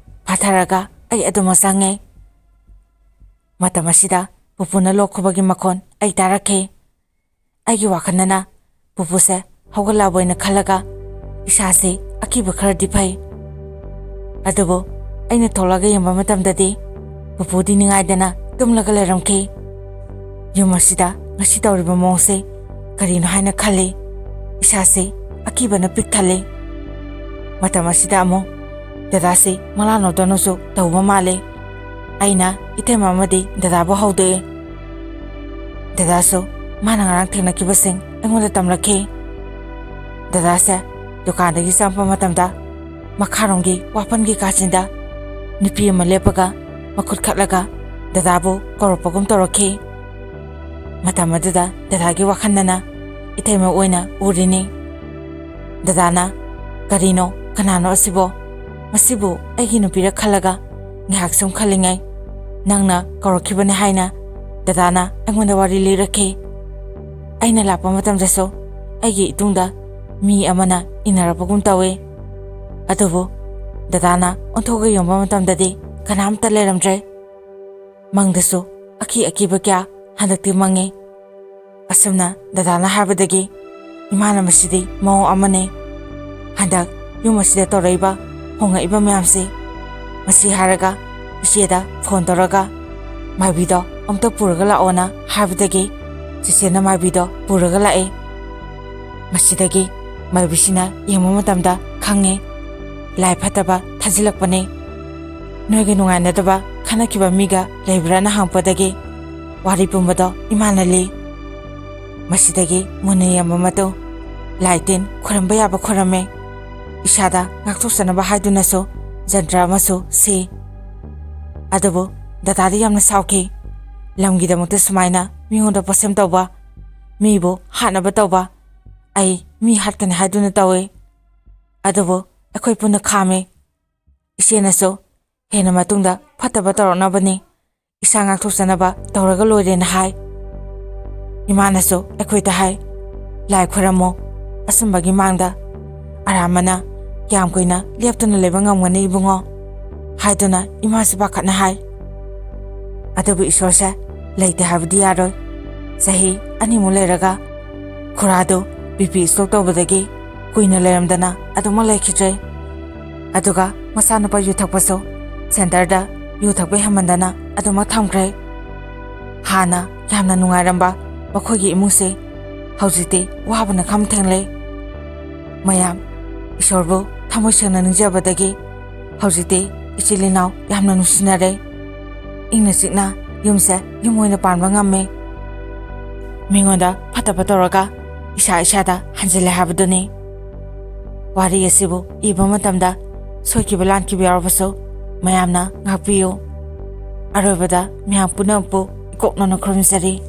ꯐꯥꯊꯔꯒ ꯑꯩ ꯑꯗꯨꯃꯛ ꯆꯪꯉꯦ꯫ ꯃꯇꯝ ꯑꯁꯤꯗ ꯄꯨꯄꯨꯅ ꯂꯣꯛ ꯈꯨꯕꯒꯤ ꯃꯈꯣꯟ ꯑꯩ ꯇꯥꯔꯛꯈꯤ꯫ ꯑꯩꯒꯤ ꯋꯥꯈꯜꯗꯅ ꯄꯨꯄꯨꯁꯦ ꯍꯧꯒꯠꯂꯛꯑꯕꯣꯏꯅ ꯈꯜꯂꯒ ꯏꯁꯥꯁꯤ ꯑꯀꯤꯕ ꯈꯔꯗꯤ ꯐꯩ꯫ ꯑꯗꯨꯕꯨ ꯑꯩꯅ ꯊꯣꯛꯂꯛꯑꯒ ꯌꯦꯡꯕ ꯃꯇꯝꯗꯗꯤ ꯄꯨꯄꯨꯗꯤ ꯅꯤꯡꯉꯥꯏꯗꯅ ꯇꯨꯝꯂꯒ ꯂꯩꯔꯝꯈꯤ꯫ ꯌꯨꯝ ꯑꯁꯤꯗ ꯉꯁꯤ ꯇꯧꯔꯤꯕ ꯃꯑꯣꯡꯁꯤ ꯀꯔꯤꯅꯣ ꯍꯥꯏꯅ ꯈꯜꯂꯤ꯫ ꯏꯁꯥꯁꯤ ꯑꯀꯤꯕꯅ ꯄꯤꯛ ꯊꯜꯂꯤ꯫ ꯃꯇꯝ ꯑꯁꯤꯗ ꯑꯃꯨꯛ ꯗꯗꯥꯁꯤ ꯃꯪꯂꯥꯟꯅꯧꯗꯨꯅꯁꯨ ꯇꯧꯕ ꯃꯥꯜꯂꯤ꯫ ꯑꯩꯅ ꯏꯇꯩꯃ ꯑꯃꯗꯤ ꯗꯗꯥꯕꯨ ꯍꯧꯗꯣꯛꯏ꯫ ꯗꯗꯥꯁꯨ ꯃꯥꯅ ꯉꯔꯥꯡ ꯊꯦꯡꯅꯈꯤꯕꯁꯤꯡ ꯑꯩꯉꯣꯟꯗ ꯇꯝꯂꯛꯈꯤ꯫ ꯗꯗꯥꯁꯦ ꯗꯨꯀꯥꯟꯗꯒꯤ ꯆꯪꯉꯛꯄ ꯃꯇꯝꯗ ꯃꯈꯥꯔꯣꯝꯒꯤ ꯋꯥꯄꯟꯒꯤ ꯀꯥꯆꯤꯟꯗ ꯅꯨꯄꯤ ꯑꯃ ꯂꯦꯞꯄꯒ ꯃꯈꯨꯠ ꯈꯠꯂꯒ ꯗꯗꯥꯕꯨ ꯀꯧꯔꯛꯄꯒꯨꯝ ꯇꯧꯔꯛꯈꯤ꯫ ꯃꯇꯝ ꯑꯗꯨꯗ ꯗꯗꯥꯒꯤ ꯋꯥꯈꯜꯗꯅ ꯏꯇꯩꯃ ꯑꯣꯏꯅ ꯎꯔꯤꯅꯤ꯫ ꯗꯗꯥꯅ ꯀꯔꯤꯅꯣ ꯀꯅꯥꯅꯣ ꯑꯁꯤꯕꯣ ꯃꯁꯤꯕꯨ ꯑꯩꯒꯤ ꯅꯨꯄꯤꯔ ꯈꯜꯂꯒ ꯉꯥꯏꯍꯥꯛ ꯁꯨꯝ ꯈꯜꯂꯤꯉꯩ ꯅꯪꯅ ꯀꯧꯔꯛꯈꯤꯕꯅꯤ ꯍꯥꯏꯅ ꯗꯗꯥꯅ ꯑꯩꯉꯣꯟꯗ ꯋꯥꯔꯤ ꯂꯤꯔꯛꯈꯤ꯫ ꯑꯩꯅ ꯂꯥꯛꯄ ꯃꯇꯝꯗꯁꯨ ꯑꯩꯒꯤ ꯏꯇꯨꯡꯗ ꯃꯤ ꯑꯃꯅ ꯏꯟꯅꯔꯛꯄꯒꯨꯝ ꯇꯧꯏ꯫ ꯑꯗꯨꯕꯨ ꯗꯗꯥꯅ ꯑꯣꯟꯊꯣꯛꯑꯒ ꯌꯦꯡꯕ ꯃꯇꯝꯗꯗꯤ ꯀꯅꯥꯝꯇ ꯂꯩꯔꯝꯗ꯭ꯔꯦ꯫ ꯃꯪꯗꯁꯨ ꯑꯀꯤꯕ ꯀꯌꯥ ꯍꯟꯗꯛꯇꯤ ꯃꯪꯉꯤ꯫ ꯑꯁꯨꯝꯅ ꯗꯗꯥꯅ ꯍꯥꯏꯕꯗꯒꯤ ꯏꯃꯥꯅ ꯃꯁꯤꯗꯤ ꯃꯑꯣꯡ ꯑꯃꯅꯤ꯫ ꯍꯟꯗꯛ ꯌꯨꯝ ꯑꯁꯤꯗ ꯇꯧꯔꯛꯏꯕ ꯍꯣꯡꯉꯛꯏꯕ ꯃꯌꯥꯝꯁꯤ ꯃꯁꯤ ꯍꯥꯏꯔꯒ ꯏꯆꯦꯗ ꯐꯣꯟ ꯇꯧꯔꯒ ꯃꯥꯏꯕꯤꯗꯣ ꯑꯝꯇ ꯄꯨꯔꯒ ꯂꯥꯛꯑꯣꯅ ꯍꯥꯏꯕꯗꯒꯤ ꯆꯦꯆꯦꯅ ꯃꯥꯏꯕꯤꯗꯣ ꯄꯨꯔꯒ ꯂꯥꯛꯏ꯫ ꯃꯁꯤꯗꯒꯤ ꯃꯥꯏꯕꯤꯁꯤꯅ ꯌꯦꯡꯕ ꯃꯇꯝꯗ ꯈꯪꯉꯤ ꯂꯥꯏ ꯐꯠꯇꯕ ꯊꯥꯖꯤꯜꯂꯛꯄꯅꯤ꯫ ꯅꯣꯏꯒ ꯅꯨꯡꯉꯥꯏꯅꯗꯕ ꯈꯟꯅꯈꯤꯕ ꯃꯤꯒ ꯂꯩꯕ꯭ꯔꯥꯅ ꯍꯪꯉꯛꯄꯗꯒꯤ ꯋꯥꯔꯤ ꯄꯨꯝꯕꯗꯣ ꯏꯃꯥꯅ ꯂꯤ꯫ ꯃꯁꯤꯗꯒꯤ ꯃꯨꯟꯅ ꯌꯦꯡꯕ ꯃꯇꯨꯡ ꯂꯥꯏ ꯇꯤꯟ ꯈꯣꯏꯔꯝꯕ ꯌꯥꯕ ꯈꯣꯏꯔꯝꯃꯤ꯫ ꯏꯁꯥꯗ ꯉꯥꯛꯊꯣꯛꯆꯅꯕ ꯍꯥꯏꯗꯨꯅꯁꯨ ꯖꯟꯇ꯭ꯔ ꯑꯃꯁꯨ ꯁꯤ꯫ ꯑꯗꯨꯕꯨ ꯗꯗꯥꯗꯤ ꯌꯥꯝꯅ ꯁꯥꯎꯈꯤ꯫ ꯂꯝꯒꯤꯗꯃꯛꯇ ꯁꯨꯃꯥꯏꯅ ꯃꯤꯉꯣꯟꯗ ꯄꯣꯠꯁꯦꯝ ꯇꯧꯕ ꯃꯤꯕꯨ ꯍꯥꯠꯅꯕ ꯇꯧꯕ ꯑꯩ ꯃꯤ ꯍꯥꯠꯀꯅꯤ ꯍꯥꯏꯗꯨꯅ ꯇꯧꯏ꯫ ꯑꯗꯨꯕꯨ ꯑꯩꯈꯣꯏ ꯄꯨꯟꯅ ꯈꯥꯝꯃꯤ꯫ ꯏꯆꯦꯅꯁꯨ ꯍꯦꯟꯅ ꯃꯇꯨꯡꯗ ꯐꯠꯇꯕ ꯇꯧꯔꯛꯅꯕꯅꯤ ꯏꯁꯥ ꯉꯥꯛꯊꯣꯛꯆꯅꯕ ꯇꯧꯔꯒ ꯂꯣꯏꯔꯦꯅ ꯍꯥꯏ꯫ ꯏꯃꯥꯅꯁꯨ ꯑꯩꯈꯣꯏꯗ ꯍꯥꯏ ꯂꯥꯏ ꯈꯣꯏꯔꯝꯃꯣ ꯑꯁꯨꯝꯕꯒꯤ ꯃꯥꯡꯗ ꯑꯔꯥꯟꯕꯅ ꯀꯌꯥꯝ ꯀꯨꯏꯅ ꯂꯦꯞꯇꯨꯅ ꯂꯩꯕ ꯉꯝꯒꯅꯤ ꯏꯕꯨꯡꯉꯣ ꯍꯥꯏꯗꯨꯅ ꯏꯃꯥꯁꯨ ꯄꯥꯈꯠꯅ ꯍꯥꯏ꯫ ꯑꯗꯨꯕꯨ ꯏꯁꯣꯔꯁꯦ ꯂꯩꯇꯦ ꯍꯥꯏꯕꯗꯤ ꯌꯥꯔꯣꯏ꯫ ꯆꯍꯤ 2ꯃꯨꯛ ꯂꯩꯔꯒ ꯈꯨꯔꯥꯗꯨ BP ꯁ꯭ꯇ꯭ꯔꯣꯛ ꯇꯧꯕꯗꯒꯤ ꯀꯨꯏꯅ ꯂꯩꯔꯝꯗꯅ ꯑꯗꯨꯃꯛ ꯂꯩꯈꯤꯗ꯭ꯔꯦ꯫ ꯑꯗꯨꯒ ꯃꯆꯥꯅꯨꯄꯥ ꯌꯨ ꯊꯛꯄꯁꯨ ꯁꯦꯟꯇꯔꯗ ꯌꯨ ꯊꯛꯄ ꯍꯦꯟꯃꯟꯗꯅ ꯑꯗꯨꯃꯛ ꯊꯝꯈ꯭ꯔꯦ꯫ ꯍꯥꯟꯅ ꯌꯥꯝꯅ ꯅꯨꯡꯉꯥꯏꯔꯝꯕ ꯃꯈꯣꯏꯒꯤ ꯏꯃꯨꯡꯁꯤ ꯍꯧꯖꯤꯛꯇꯤ ꯋꯥꯕꯅ ꯈꯝ ꯊꯦꯡꯂꯦ꯫ ꯃꯌꯥꯝ ꯏꯁꯣꯔꯕꯨ ꯊꯃꯣꯏ ꯁꯦꯡꯅ ꯅꯤꯡꯖꯕꯗꯒꯤ ꯍꯧꯖꯤꯛꯇꯤ ꯏꯆꯤꯜ ꯏꯅꯥꯎ ꯌꯥꯝꯅ ꯅꯨꯡꯁꯤꯅꯔꯦ꯫ ꯏꯪꯅ ꯆꯤꯛꯅ ꯌꯨꯝꯁꯦ ꯌꯨꯝ ꯑꯣꯏꯅ ꯄꯥꯟꯕ ꯉꯝꯃꯤ꯫ ꯃꯤꯉꯣꯟꯗ ꯐꯠꯇꯕ ꯇꯧꯔꯒ ꯏꯁꯥꯗ ꯍꯟꯖꯤꯜꯂꯦ ꯍꯥꯏꯕꯗꯨꯅꯤ꯫ ꯋꯥꯔꯤ ꯑꯁꯤꯕꯨ ꯏꯕ ꯃꯇꯝꯗ ꯁꯣꯏꯈꯤꯕ ꯂꯥꯟꯈꯤꯕ ꯌꯥꯎꯔꯕꯁꯨ ꯃꯌꯥꯝꯅ ꯉꯥꯛꯄꯤꯌꯨ꯫ ꯑꯔꯣꯏꯕꯗ ꯃꯌꯥꯝ ꯄꯨꯝꯅꯃꯛꯄꯨ ꯏꯀꯣꯛꯅꯅ ꯈꯨꯔꯨꯝꯖꯔꯤ꯫